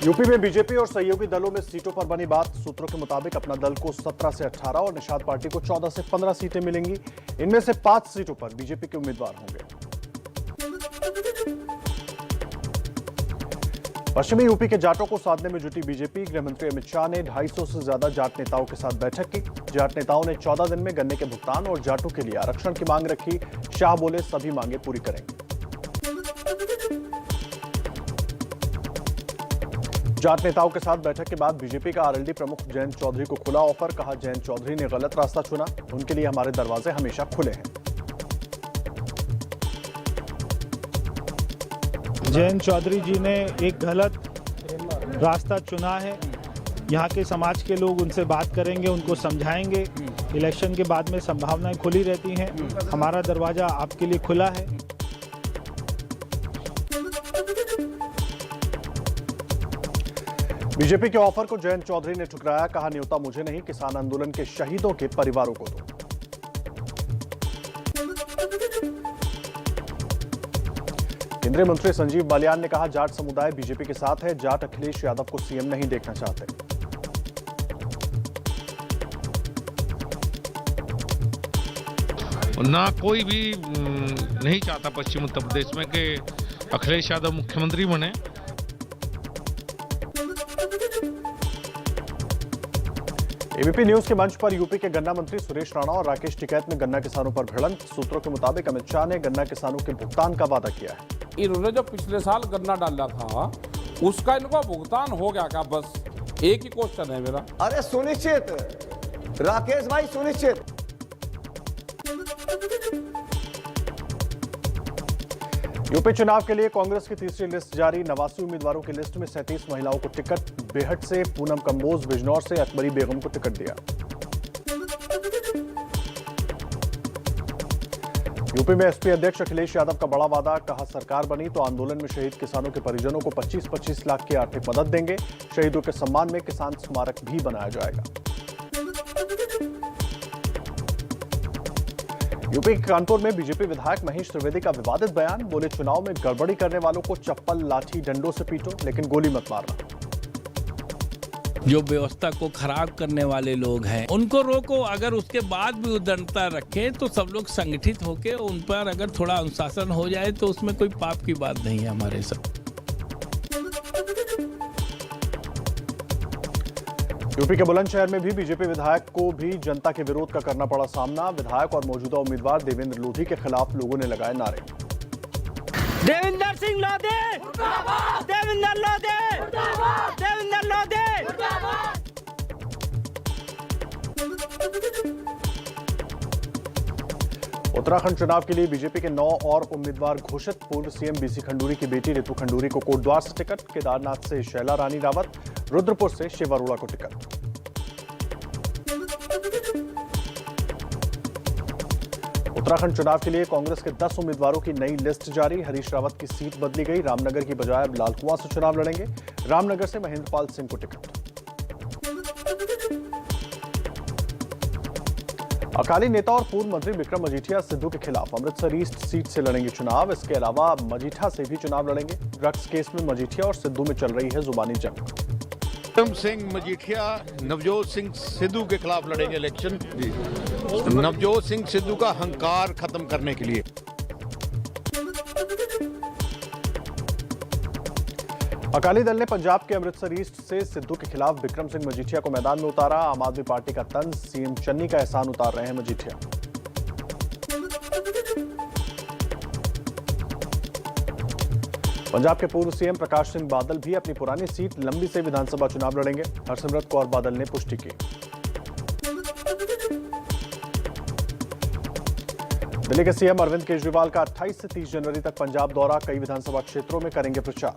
UP में BJP और सहयोगी दलों में सीटों पर बनी बात। सूत्रों के मुताबिक अपना दल को 17 से 18 और निषाद पार्टी को 14 से 15 सीटें मिलेंगी। इनमें से 5 सीटों पर बीजेपी के उम्मीदवार होंगे। पश्चिमी यूपी के जाटों को साधने में जुटी बीजेपी। गृह मंत्री अमित शाह ने 250 से ज्यादा जाट नेताओं के साथ बैठक की। जाट नेताओं ने 14 दिन में गन्ने के भुगतान और जाटों के लिए आरक्षण की मांग रखी। शाह बोले सभी मांगे पूरी करेंगे। जाट नेताओं के साथ बैठक के बाद बीजेपी का आरएलडी प्रमुख जयंत चौधरी को खुला ऑफर। कहा, जयंत चौधरी ने गलत रास्ता चुना, उनके लिए हमारे दरवाजे हमेशा खुले हैं। जयंत चौधरी जी ने एक गलत रास्ता चुना है। यहाँ के समाज के लोग उनसे बात करेंगे, उनको समझाएंगे। इलेक्शन के बाद में संभावनाएं खुली रहती हैं। हमारा दरवाजा आपके लिए खुला है। बीजेपी के ऑफर को जयंत चौधरी ने ठुकराया। कहा, न्योता मुझे नहीं, किसान आंदोलन के शहीदों के परिवारों को दो। केंद्रीय मंत्री संजीव बालियान ने कहा, जाट समुदाय बीजेपी के साथ है। जाट अखिलेश यादव को सीएम नहीं देखना चाहते। ना कोई भी नहीं चाहता पश्चिम उत्तर प्रदेश में कि अखिलेश यादव मुख्यमंत्री बने। एबीपी न्यूज के मंच पर यूपी के गन्ना मंत्री सुरेश राणा और राकेश टिकैत में गन्ना किसानों पर भिड़ंत। सूत्रों के मुताबिक अमित शाह ने गन्ना किसानों के भुगतान का वादा किया है। इन्होंने जो पिछले साल गन्ना डाला था उसका इनको भुगतान हो गया क्या? बस एक ही क्वेश्चन है मेरा। अरे सुनिश्चित राकेश भाई, सुनिश्चित। यूपी चुनाव के लिए कांग्रेस की तीसरी लिस्ट जारी। 89 उम्मीदवारों की लिस्ट में 37 महिलाओं को टिकट। बेहट से पूनम कंबोज, बिजनौर से अकबरी बेगम को टिकट दिया। यूपी में एसपी अध्यक्ष अखिलेश यादव का बड़ा वादा। कहा, सरकार बनी तो आंदोलन में शहीद किसानों के परिजनों को 25-25 लाख की आर्थिक मदद देंगे। शहीदों के सम्मान में किसान स्मारक भी बनाया जाएगा। यूपी के कानपुर में बीजेपी विधायक महेश त्रिवेदी का विवादित बयान। बोले, चुनाव में गड़बड़ी करने वालों को चप्पल, लाठी, डंडों से पीटो, लेकिन गोली मत मारना। जो व्यवस्था को खराब करने वाले लोग हैं उनको रोको। अगर उसके बाद भी उदंडता रखें तो सब लोग संगठित होकर उन पर अगर थोड़ा अनुशासन हो जाए तो उसमें कोई पाप की बात नहीं है हमारे साथ। यूपी के बुलंदशहर में भी बीजेपी विधायक को भी जनता के विरोध का करना पड़ा सामना। विधायक और मौजूदा उम्मीदवार देवेंद्र लोधी के खिलाफ लोगों ने लगाए नारे। देवेंद्र सिंह लोधी, देवेंद्र लोधी, देवेंद्र लोधी। उत्तराखंड चुनाव के लिए बीजेपी के 9 और उम्मीदवार घोषित। पूर्व सीएम बीसी खंडूरी की बेटी रितु खंडूरी को कोटद्वार से टिकट। केदारनाथ से शैला रानी रावत, रुद्रपुर से शिव अरोड़ा को टिकट। उत्तराखंड चुनाव के लिए कांग्रेस के 10 उम्मीदवारों की नई लिस्ट जारी। हरीश रावत की सीट बदली गई। रामनगर की बजाय अब लालकुआं से चुनाव लड़ेंगे। रामनगर से महेंद्रपाल सिंह को टिकट। अकाली नेता और पूर्व मंत्री विक्रम मजीठिया सिद्धू के खिलाफ अमृतसर ईस्ट सीट से लड़ेंगे चुनाव। इसके अलावा मजीठा से भी चुनाव लड़ेंगे। ड्रग्स केस में मजीठिया और सिद्धू में चल रही है जुबानी जंग। विक्रम सिंह मजीठिया नवजोत सिंह सिद्धू के खिलाफ लड़ेंगे इलेक्शन। नवजोत सिंह सिद्धू का हंकार खत्म करने के लिए। अकाली दल ने पंजाब के अमृतसर ईस्ट से सिद्धू के खिलाफ विक्रम सिंह मजीठिया को मैदान में उतारा। आम आदमी पार्टी का तंज, सीएम चन्नी का एहसान उतार रहे हैं मजीठिया। पंजाब के पूर्व सीएम प्रकाश सिंह बादल भी अपनी पुरानी सीट लंबी से विधानसभा चुनाव लड़ेंगे। हरसिमरत कौर बादल ने पुष्टि की। दिल्ली के सीएम अरविंद केजरीवाल का 28 से 30 जनवरी तक पंजाब दौरा। कई विधानसभा क्षेत्रों में करेंगे प्रचार।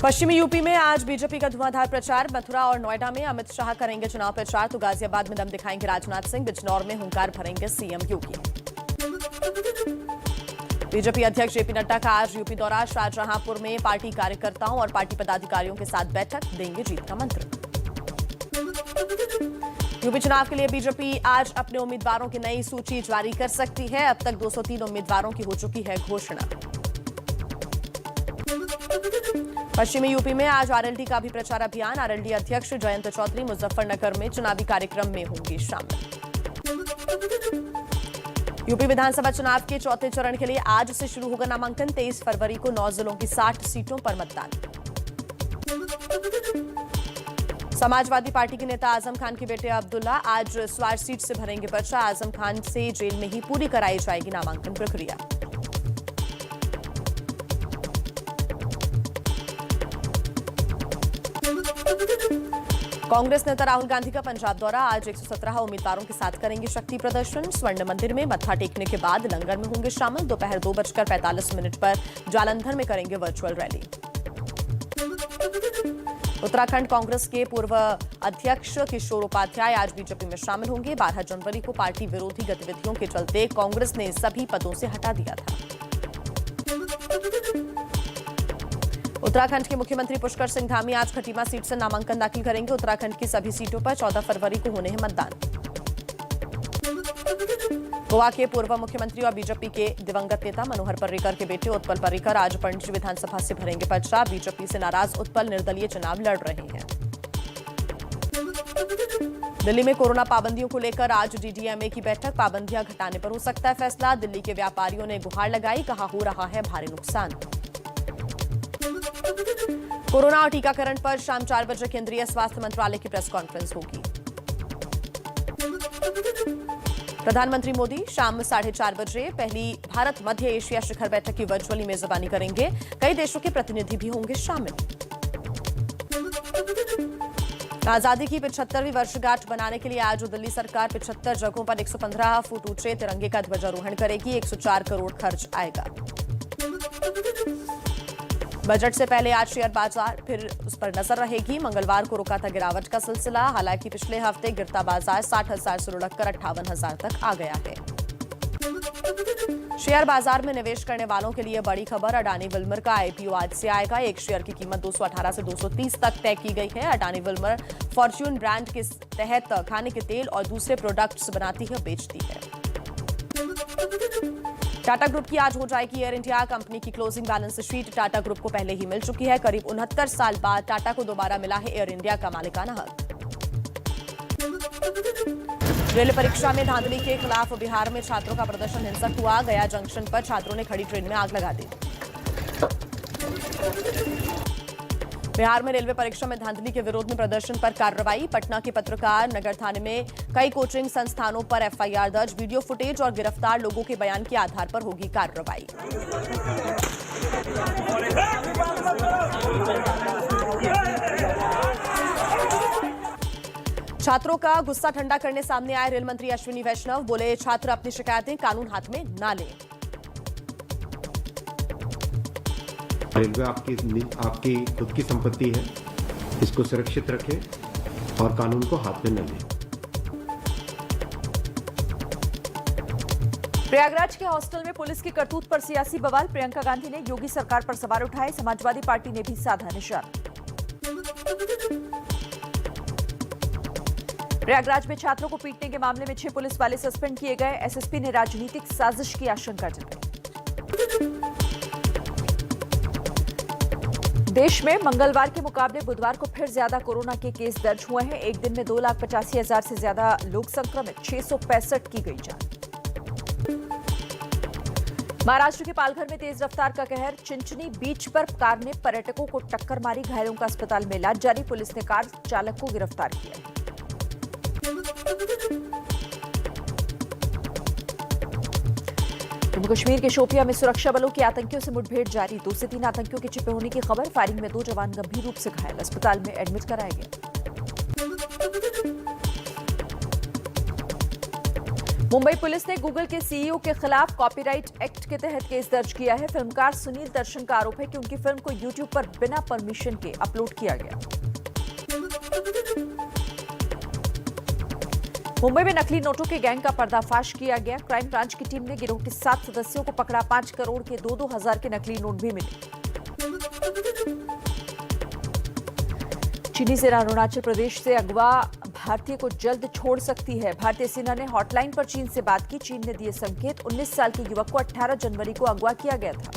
पश्चिमी यूपी में आज बीजेपी का धुआंधार प्रचार। मथुरा और नोएडा में अमित शाह करेंगे चुनाव प्रचार तो गाजियाबाद में दम दिखाएंगे राजनाथ सिंह। बिजनौर में हुंकार भरेंगे सीएम योगी। बीजेपी अध्यक्ष जेपी नड्डा का आज यूपी दौरा। शाहजहांपुर में पार्टी कार्यकर्ताओं और पार्टी पदाधिकारियों के साथ बैठक, देंगे जीत का मंत्र। यूपी चुनाव के लिए बीजेपी आज अपने उम्मीदवारों की नई सूची जारी कर सकती है। अब तक 203 उम्मीदवारों की हो चुकी है घोषणा। पश्चिमी यूपी में आज आरएलडी का भी प्रचार अभियान। आरएलडी अध्यक्ष जयंत चौधरी मुजफ्फरनगर में चुनावी कार्यक्रम में होंगे शामिल। यूपी विधानसभा चुनाव के चौथे चरण के लिए आज से शुरू होगा नामांकन। 23 फरवरी को 9 जिलों की 60 सीटों पर मतदान। समाजवादी पार्टी के नेता आजम खान के बेटे अब्दुल्ला आज स्वार सीट से भरेंगे पर्चा। आजम खान से जेल में ही पूरी कराई जाएगी नामांकन प्रक्रिया। कांग्रेस नेता राहुल गांधी का पंजाब दौरा। आज 117 उम्मीदवारों के साथ करेंगे शक्ति प्रदर्शन। स्वर्ण मंदिर में मत्था टेकने के बाद लंगर में होंगे शामिल। दोपहर 2:45 पर जालंधर में करेंगे वर्चुअल रैली। उत्तराखंड कांग्रेस के पूर्व अध्यक्ष किशोर उपाध्याय आज बीजेपी में शामिल होंगे। 12 जनवरी को पार्टी विरोधी गतिविधियों के चलते कांग्रेस ने सभी पदों से हटा दिया था। उत्तराखंड के मुख्यमंत्री पुष्कर सिंह धामी आज खटीमा सीट से नामांकन दाखिल करेंगे। उत्तराखंड की सभी सीटों पर 14 फरवरी को होने हैं मतदान। गोवा के पूर्व मुख्यमंत्री और बीजेपी के दिवंगत नेता मनोहर पर्रिकर के बेटे उत्पल पर्रिकर आज पणजी विधानसभा से भरेंगे पर्चा। बीजेपी से नाराज उत्पल निर्दलीय चुनाव लड़ रहे हैं। दिल्ली में कोरोना पाबंदियों को लेकर आज डीडीएमए की बैठक। पाबंदियां घटाने पर हो सकता है फैसला। दिल्ली के व्यापारियों ने गुहार लगाई, कहा हो रहा है भारी नुकसान। कोरोना और टीकाकरण पर शाम 4 बजे केंद्रीय स्वास्थ्य मंत्रालय की प्रेस कॉन्फ्रेंस होगी। प्रधानमंत्री मोदी शाम 4:30 बजे पहली भारत मध्य एशिया शिखर बैठक की वर्चुअली मेजबानी करेंगे। कई देशों के प्रतिनिधि भी होंगे शामिल। आजादी की 75वीं वर्षगांठ बनाने के लिए आज दिल्ली सरकार 75 जगहों पर 115 फुट ऊंचे तिरंगे का ध्वजारोहण करेगी। 104 करोड़ खर्च आएगा। बजट से पहले आज शेयर बाजार फिर उस पर नजर रहेगी। मंगलवार को रुका था गिरावट का सिलसिला। हालांकि पिछले हफ्ते गिरता बाजार 60,000 से लुढ़ककर 58,000 तक आ गया है। शेयर बाजार में निवेश करने वालों के लिए बड़ी खबर। अडानी विल्मर का आईपीओ आज से आएगा। एक शेयर की कीमत 218 से 230 तक तय की गई है। अडानी विल्मर फॉर्च्यून ब्रांड के तहत खाने के तेल और दूसरे प्रोडक्ट्स बनाती है, बेचती है। टाटा ग्रुप की आज हो जाएगी एयर इंडिया कंपनी की closing balance sheet. Tata group को पहले ही मिल चुकी है। करीब 69 साल बाद टाटा को दोबारा मिला है एयर इंडिया का मालिकाना हक। रेलवे परीक्षा में धांधली के खिलाफ बिहार में छात्रों का प्रदर्शन हिंसक हुआ। गया जंक्शन पर छात्रों ने खड़ी ट्रेन में आग लगा दी। बिहार में रेलवे परीक्षा में धांधली के विरोध में प्रदर्शन पर कार्रवाई। पटना के पत्रकार नगर थाने में कई कोचिंग संस्थानों पर एफआईआर दर्ज। वीडियो फुटेज और गिरफ्तार लोगों के बयान के आधार पर होगी कार्रवाई। छात्रों का गुस्सा ठंडा करने सामने आए रेल मंत्री अश्विनी वैष्णव। बोले, छात्र अपनी शिकायतें कानून हाथ में ना लें। रेलवे आपकी खुद की संपत्ति है, इसको सुरक्षित रखें और कानून को हाथ में न लें। प्रयागराज के हॉस्टल में पुलिस की करतूत पर सियासी बवाल। प्रियंका गांधी ने योगी सरकार पर सवाल उठाए। समाजवादी पार्टी ने भी साधा निशाना। प्रयागराज में छात्रों को पीटने के मामले में 6 पुलिस वाले सस्पेंड किए गए। एसएसपी ने राजनीतिक साजिश की आशंका जताई। देश में मंगलवार के मुकाबले बुधवार को फिर ज्यादा कोरोना के केस दर्ज हुए हैं। एक दिन में 2,85,000 से ज्यादा लोग संक्रमित। 665 की गई जान। महाराष्ट्र के पालघर में तेज रफ्तार का कहर। चिंचनी बीच पर कार ने पर्यटकों को टक्कर मारी। घायलों का अस्पताल में इलाज जारी। पुलिस ने कार चालक को गिरफ्तार किया। जम्मू कश्मीर के शोपियां में सुरक्षा बलों की आतंकियों से मुठभेड़ जारी। 2 से 3 आतंकियों के छिपे होने की खबर। फायरिंग में 2 जवान गंभीर रूप से घायल, अस्पताल में एडमिट कराया गया। मुंबई पुलिस ने गूगल के सीईओ के खिलाफ कॉपीराइट एक्ट के तहत केस दर्ज किया है। फिल्मकार सुनील दर्शन का आरोप है कि उनकी फिल्म को यूट्यूब पर बिना परमिशन के अपलोड किया गया। मुंबई में नकली नोटों के गैंग का पर्दाफाश किया गया। क्राइम ब्रांच की टीम ने गिरोह के 7 सदस्यों को पकड़ा। 5 करोड़ के 2-2 हजार के नकली नोट भी मिले। चीनी सेना अरुणाचल प्रदेश से अगवा भारतीय को जल्द छोड़ सकती है। भारतीय सेना ने हॉटलाइन पर चीन से बात की। चीन ने दिए संकेत। 19 साल के युवक को 18 जनवरी को अगवा किया गया था।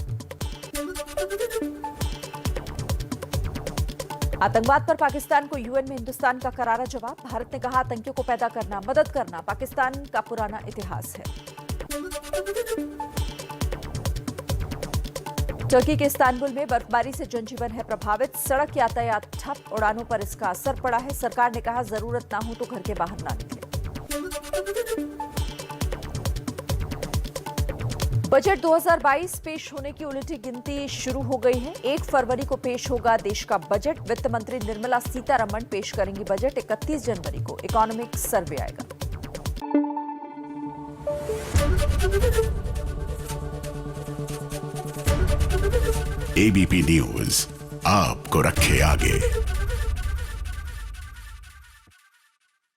आतंकवाद पर पाकिस्तान को यूएन में हिंदुस्तान का करारा जवाब। भारत ने कहा आतंकियों को पैदा करना, मदद करना पाकिस्तान का पुराना इतिहास है। तुर्की के इस्तांबुल में बर्फबारी से जनजीवन है प्रभावित। सड़क यातायात ठप, उड़ानों पर इसका असर पड़ा है। सरकार ने कहा जरूरत ना हो तो घर के बाहर ना निकले। बजट 2022 पेश होने की उलटी गिनती शुरू हो गई है। 1 फरवरी को पेश होगा देश का बजट। वित्त मंत्री निर्मला सीतारमण पेश करेंगी बजट। 31 जनवरी को इकोनॉमिक सर्वे आएगा। एबीपी न्यूज आपको रखे आगे।